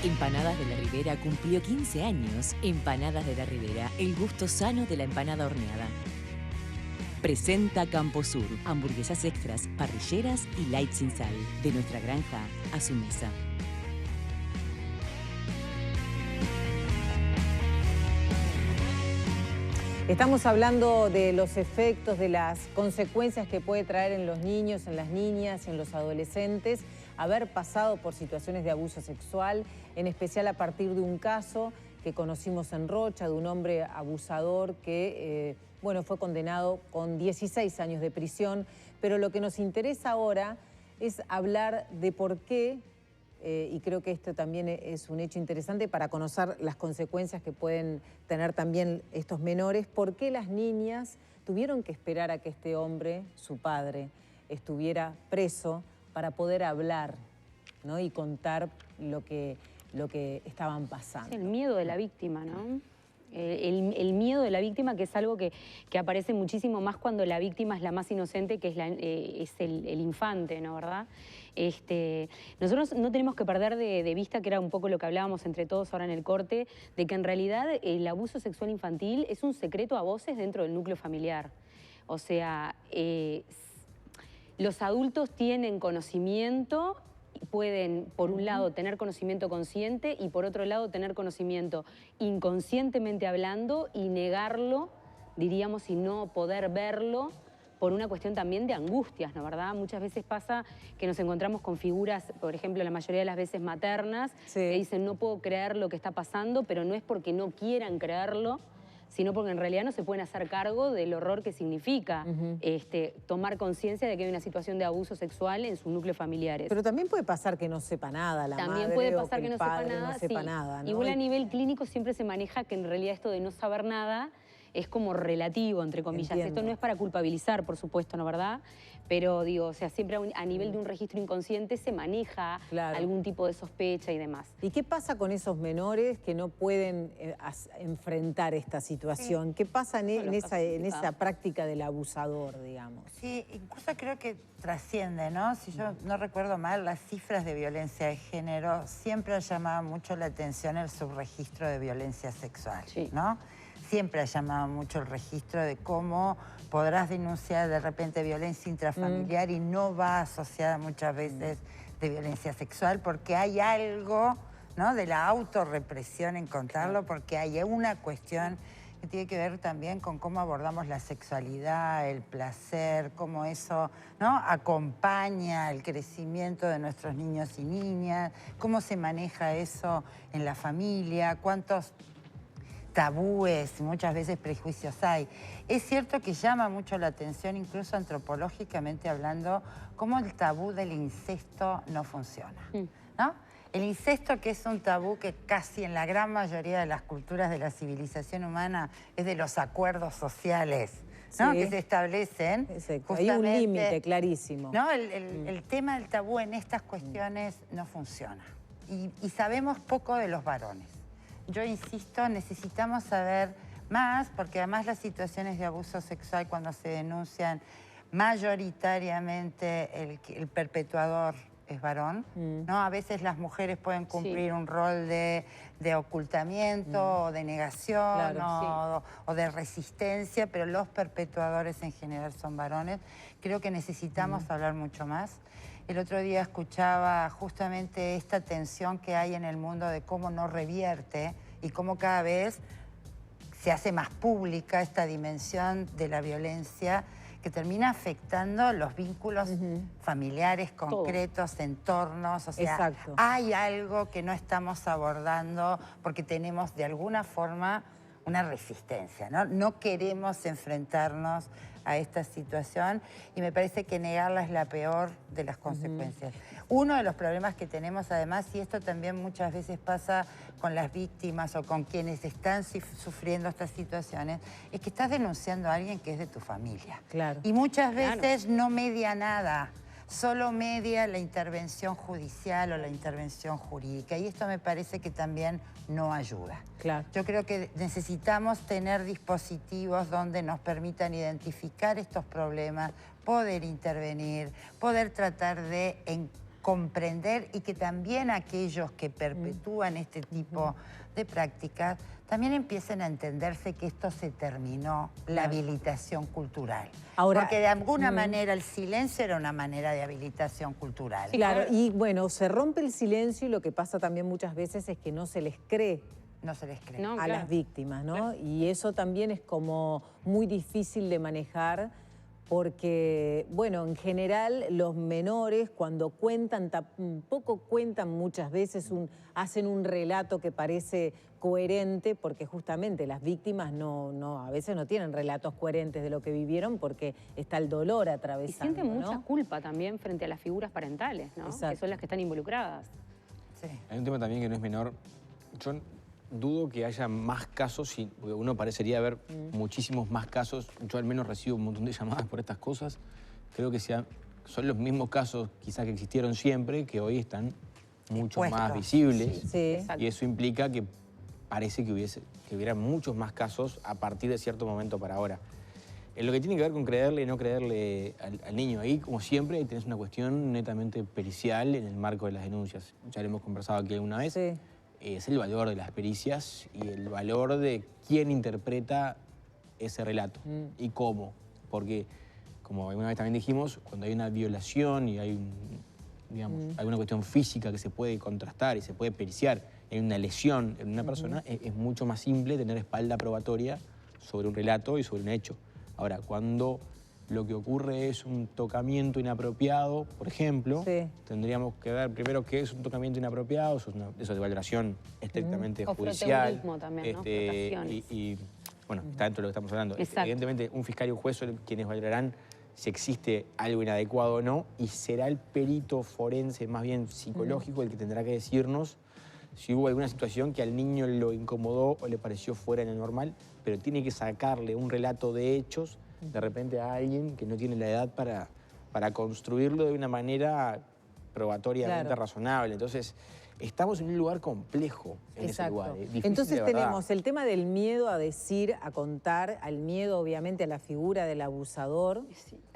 Empanadas de la Ribera cumplió 15 años. Empanadas de la Ribera, el gusto sano de la empanada horneada. Presenta Camposur, hamburguesas extras, parrilleras y light sin sal. De nuestra granja a su mesa. Estamos hablando de los efectos, de las consecuencias que puede traer en los niños, en las niñas, en los adolescentes, haber pasado por situaciones de abuso sexual, en especial a partir de un caso que conocimos en Rocha, de un hombre abusador que fue condenado con 16 años de prisión. Pero lo que nos interesa ahora es hablar de por qué, y creo que esto también es un hecho interesante para conocer las consecuencias que pueden tener también estos menores, por qué las niñas tuvieron que esperar a que este hombre, su padre, estuviera preso para poder hablar, ¿no? Y contar lo que estaban pasando. El miedo de la víctima, ¿no? El miedo de la víctima, que es algo que aparece muchísimo más cuando la víctima es la más inocente, que es el infante, ¿no? ¿Verdad? Nosotros no tenemos que perder de vista, que era un poco lo que hablábamos entre todos ahora en el corte, de que en realidad el abuso sexual infantil es un secreto a voces dentro del núcleo familiar. O sea, los adultos tienen conocimiento, pueden, por un lado, tener conocimiento consciente y, por otro lado, tener conocimiento inconscientemente hablando y negarlo, diríamos, y no poder verlo por una cuestión también de angustias, ¿no? ¿Verdad? Muchas veces pasa que nos encontramos con figuras, por ejemplo, la mayoría de las veces maternas, sí, que dicen no puedo creer lo que está pasando, pero no es porque no quieran creerlo, sino porque en realidad no se pueden hacer cargo del horror que significa tomar conciencia de que hay una situación de abuso sexual en sus núcleos familiares. Pero también puede pasar que no sepa nada la también madre, puede pasar o que no el padre sepa no sepa sí. nada, ¿no? Igual a nivel clínico siempre se maneja que en realidad esto de no saber nada es como relativo, entre comillas. Entiendo. Esto no es para culpabilizar, por supuesto, ¿no? ¿Verdad? Pero digo, o sea, siempre a nivel de un registro inconsciente se maneja algún tipo de sospecha y demás. ¿Y qué pasa con esos menores que no pueden enfrentar esta situación? Sí. ¿Qué pasa en esa práctica del abusador, digamos? Sí, incluso creo que trasciende, ¿no? Si yo no recuerdo mal, las cifras de violencia de género siempre han llamado mucho la atención el subregistro de violencia sexual, ¿no? Siempre ha llamado mucho el registro de cómo podrás denunciar de repente violencia intrafamiliar y no va asociada muchas veces de violencia sexual, porque hay algo, ¿no?, de la autorrepresión en contarlo, porque hay una cuestión que tiene que ver también con cómo abordamos la sexualidad, el placer, cómo eso, ¿no?, acompaña el crecimiento de nuestros niños y niñas, cómo se maneja eso en la familia, cuántos tabúes, muchas veces prejuicios hay. Es cierto que llama mucho la atención, incluso antropológicamente hablando, cómo el tabú del incesto no funciona, ¿no? El incesto, que es un tabú que casi en la gran mayoría de las culturas de la civilización humana es de los acuerdos sociales, ¿no?, que se establecen. Exacto. Hay un límite clarísimo. ¿No? El tema del tabú en estas cuestiones no funciona. Y sabemos poco de los varones. Yo insisto, necesitamos saber más, porque además las situaciones de abuso sexual, cuando se denuncian, mayoritariamente el perpetuador es varón, ¿no? A veces las mujeres pueden cumplir un rol de ocultamiento o de negación o de resistencia, pero los perpetuadores en general son varones. Creo que necesitamos hablar mucho más. El otro día escuchaba justamente esta tensión que hay en el mundo de cómo no revierte y cómo cada vez se hace más pública esta dimensión de la violencia que termina afectando los vínculos familiares concretos, entornos. O sea, hay algo que no estamos abordando porque tenemos de alguna forma una resistencia, ¿no? No queremos enfrentarnos a esta situación y me parece que negarla es la peor de las consecuencias. Uno de los problemas que tenemos además, y esto también muchas veces pasa con las víctimas o con quienes están sufriendo estas situaciones, es que estás denunciando a alguien que es de tu familia. Y muchas veces no media nada. Solo media la intervención judicial o la intervención jurídica. Y esto me parece que también no ayuda. Yo creo que necesitamos tener dispositivos donde nos permitan identificar estos problemas, poder intervenir, poder tratar de comprender y que también aquellos que perpetúan este tipo de prácticas también empiecen a entenderse que esto se terminó, la habilitación cultural. Ahora, porque de alguna manera el silencio era una manera de habilitación cultural. Claro, y bueno, se rompe el silencio y lo que pasa también muchas veces es que no se les cree. No se les cree. A las víctimas, ¿no? Y eso también es como muy difícil de manejar porque, bueno, en general los menores cuando cuentan, tampoco cuentan muchas veces, hacen un relato que parece coherente porque justamente las víctimas a veces no tienen relatos coherentes de lo que vivieron porque está el dolor atravesando. Y sienten mucha culpa también frente a las figuras parentales, ¿no? Exacto. Que son las que están involucradas. Sí. Hay un tema también que no es menor. Yo dudo que haya más casos, porque uno parecería ver muchísimos más casos. Yo al menos recibo un montón de llamadas por estas cosas. Creo que son los mismos casos quizás que existieron siempre, que hoy están mucho más visibles. Sí. Y eso implica que parece que hubiera muchos más casos a partir de cierto momento para ahora. En lo que tiene que ver con creerle y no creerle al niño, ahí, como siempre, ahí tenés una cuestión netamente pericial en el marco de las denuncias. Ya lo hemos conversado aquí alguna vez. Sí. Es el valor de las pericias y el valor de quién interpreta ese relato y cómo. Porque, como alguna vez también dijimos, cuando hay una violación y hay alguna cuestión física que se puede contrastar y se puede periciar en una lesión en una persona, es mucho más simple tener espalda probatoria sobre un relato y sobre un hecho. Ahora, cuando lo que ocurre es un tocamiento inapropiado, por ejemplo, tendríamos que ver primero qué es un tocamiento inapropiado, eso es de valoración estrictamente judicial. O también, ¿no? Y bueno, está dentro de lo que estamos hablando. Evidentemente, un fiscal y un juez son quienes valorarán si existe algo inadecuado o no, y será el perito forense, más bien psicológico, el que tendrá que decirnos si hubo alguna situación que al niño lo incomodó o le pareció fuera de lo normal, pero tiene que sacarle un relato de hechos de repente a alguien que no tiene la edad para construirlo de una manera probatoriamente razonable. Entonces, estamos en un lugar complejo en ese lugar. Entonces tenemos el tema del miedo a decir, a contar, al miedo obviamente a la figura del abusador.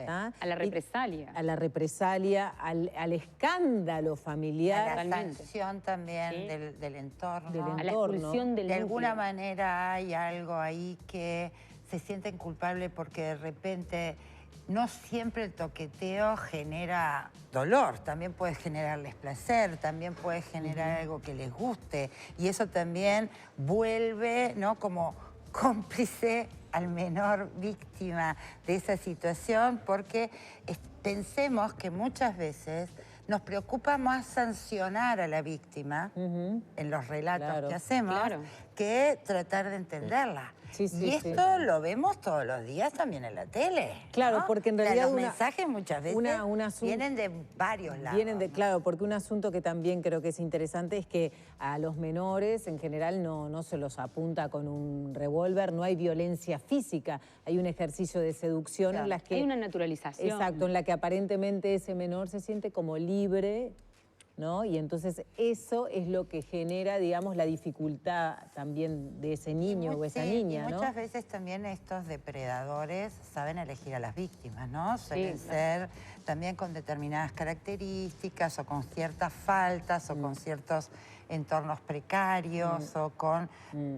A la represalia. A la represalia, al escándalo familiar. A la sanción también del entorno. A la expulsión del De alguna manera hay algo ahí que se sienten culpables porque de repente no siempre el toqueteo genera dolor, también puede generarles placer, también puede generar algo que les guste y eso también vuelve, ¿no?, como cómplice al menor víctima de esa situación porque pensemos que muchas veces nos preocupa más sancionar a la víctima en los relatos que hacemos que tratar de entenderla. Y esto lo vemos todos los días también en la tele. Claro, ¿no? porque en realidad los mensajes muchas veces vienen de varios lados. Claro, porque un asunto que también creo que es interesante es que a los menores en general no se los apunta con un revólver, no hay violencia física, hay un ejercicio de seducción en las que... Hay una naturalización. Exacto, en la que aparentemente ese menor se siente como libre, ¿no? Y entonces eso es lo que genera, digamos, la dificultad también de ese niño o esa niña, y ¿no? Muchas veces también estos depredadores saben elegir a las víctimas, ¿no? Suelen ser también con determinadas características o con ciertas faltas o con ciertos entornos precarios o con...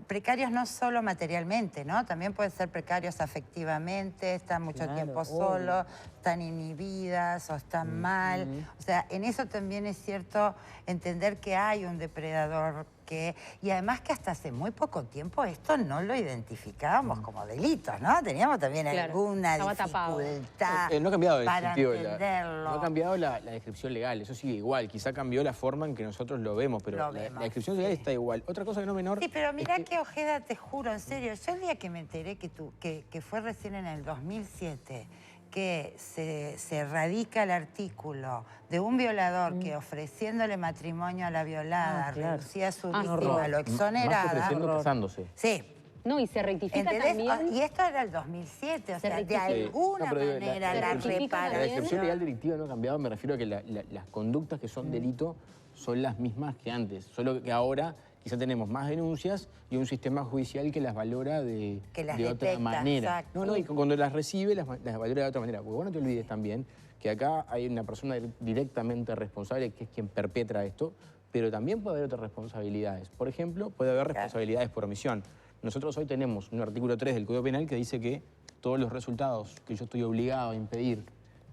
Precarios no solo materialmente, ¿no? También pueden ser precarios afectivamente, están mucho tiempo solos, están inhibidas o están mal. O sea, en eso también es cierto entender que hay un depredador que... Y además que hasta hace muy poco tiempo esto no lo identificábamos como delitos, ¿no? Teníamos también alguna dificultad no ha cambiado para entenderlo. No ha cambiado la descripción legal, eso sigue igual. Quizá cambió la forma en que nosotros lo vemos, pero la descripción legal está igual. Otra cosa que no menor... Sí, pero mirá que Ojeda, te juro, en serio, yo el día que me enteré que fue recién en el 2007 que se radica el artículo de un violador que ofreciéndole matrimonio a la violada reducía a su víctima, lo exonerada. Más ofreciendo casándose. Sí. No, y se rectifica también... Y esto era el 2007, o sea, de alguna manera la reparación... La descripción legal delictiva no ha cambiado, me refiero a que las conductas que son delito son las mismas que antes, solo que ahora quizá tenemos más denuncias y un sistema judicial que las valora de otra manera. Exacto. Y cuando las recibe las valora de otra manera. Porque vos no te olvides también que acá hay una persona directamente responsable que es quien perpetra esto, pero también puede haber otras responsabilidades. Por ejemplo, puede haber responsabilidades por omisión. Nosotros hoy tenemos un artículo 3 del Código Penal que dice que todos los resultados que yo estoy obligado a impedir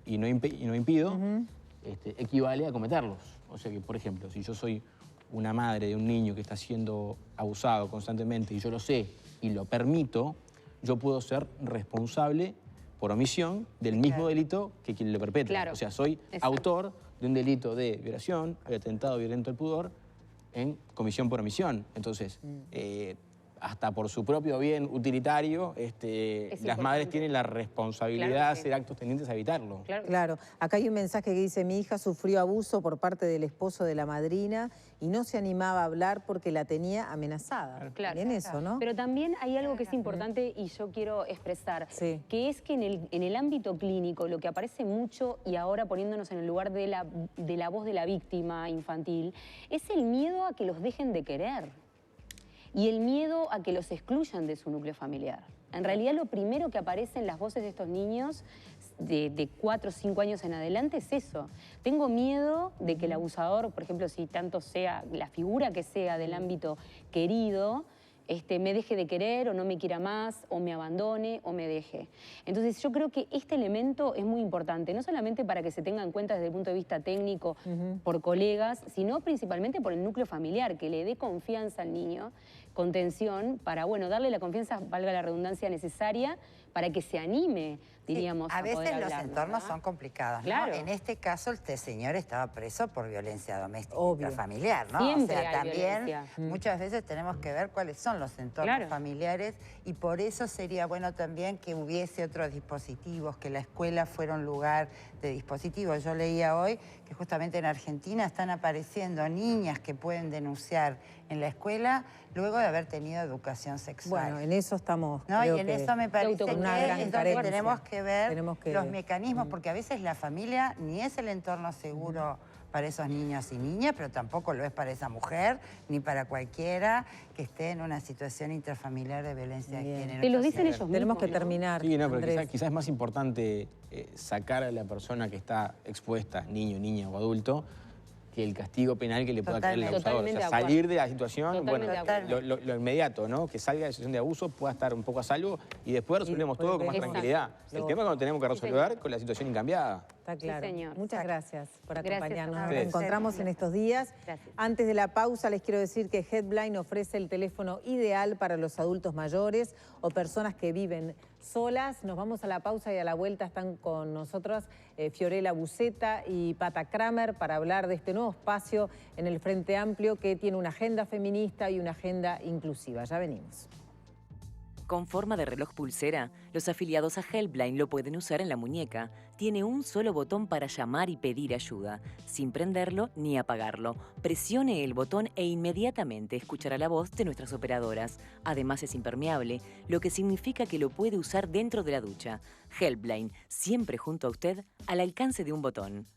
y no impido, equivale a cometerlos. O sea que, por ejemplo, si yo soy una madre de un niño que está siendo abusado constantemente y yo lo sé y lo permito, yo puedo ser responsable por omisión del mismo delito que quien lo perpetra. Claro. O sea, soy autor de un delito de violación, de atentado violento al pudor, en comisión por omisión. Entonces, hasta por su propio bien utilitario, las madres tienen la responsabilidad de hacer actos tendientes a evitarlo. Claro. Acá hay un mensaje que dice: mi hija sufrió abuso por parte del esposo de la madrina y no se animaba a hablar porque la tenía amenazada. Claro. En eso, ¿no? Pero también hay algo que es importante y yo quiero expresar, que es que en el ámbito clínico lo que aparece mucho, y ahora poniéndonos en el lugar de la voz de la víctima infantil, es el miedo a que los dejen de querer. Y el miedo a que los excluyan de su núcleo familiar. En realidad lo primero que aparece en las voces de estos niños de 4 o 5 años en adelante es eso. Tengo miedo de que el abusador, por ejemplo, si tanto sea la figura que sea del ámbito querido, me deje de querer o no me quiera más, o me abandone o me deje. Entonces yo creo que este elemento es muy importante, no solamente para que se tenga en cuenta desde el punto de vista técnico por colegas, sino principalmente por el núcleo familiar, que le dé confianza al niño, contención, para, bueno, darle la confianza, valga la redundancia, necesaria para que se anime, diríamos, a veces poder los hablarnos, entornos ¿no? son complicados, ¿no? Claro. En este caso, este señor estaba preso por violencia doméstica Obvio. familiar, ¿no? Siempre o sea, hay también violencia. muchas veces tenemos que ver cuáles son los entornos familiares, y por eso sería bueno también que hubiese otros dispositivos, que la escuela fuera un lugar de dispositivos. Yo leía hoy que justamente en Argentina están apareciendo niñas que pueden denunciar en la escuela luego de haber tenido educación sexual. Bueno, en eso estamos, ¿no? Y en eso me parece que una gran es donde carencia. tenemos que ver los mecanismos, porque a veces la familia ni es el entorno seguro para esos niños y niñas, pero tampoco lo es para esa mujer, ni para cualquiera que esté en una situación intrafamiliar de violencia de género. Te lo dicen ellos mismos. Tenemos que terminar. Sí, no, pero Andrés. quizás es más importante sacar a la persona que está expuesta, niño, niña o adulto, que el castigo penal que le pueda caer al abusador. O sea, salir de la situación, bueno, lo inmediato, ¿no? Que salga de la situación de abuso, pueda estar un poco a salvo y después resolvemos todo con más tranquilidad. El tema es cuando tenemos que resolver con la situación incambiada. Está claro. Sí, señor. Muchas gracias por acompañarnos. Nos ustedes. encontramos en estos días. Gracias. Antes de la pausa, les quiero decir que Helpline ofrece el teléfono ideal para los adultos mayores o personas que viven solas. Nos vamos a la pausa y a la vuelta están con nosotros Fiorella Buceta y Pata Kramer para hablar de este nuevo espacio en el Frente Amplio que tiene una agenda feminista y una agenda inclusiva. Ya venimos. Con forma de reloj pulsera, los afiliados a Helpline lo pueden usar en la muñeca. Tiene un solo botón para llamar y pedir ayuda, sin prenderlo ni apagarlo. Presione el botón e inmediatamente escuchará la voz de nuestras operadoras. Además es impermeable, lo que significa que lo puede usar dentro de la ducha. Helpline, siempre junto a usted, al alcance de un botón.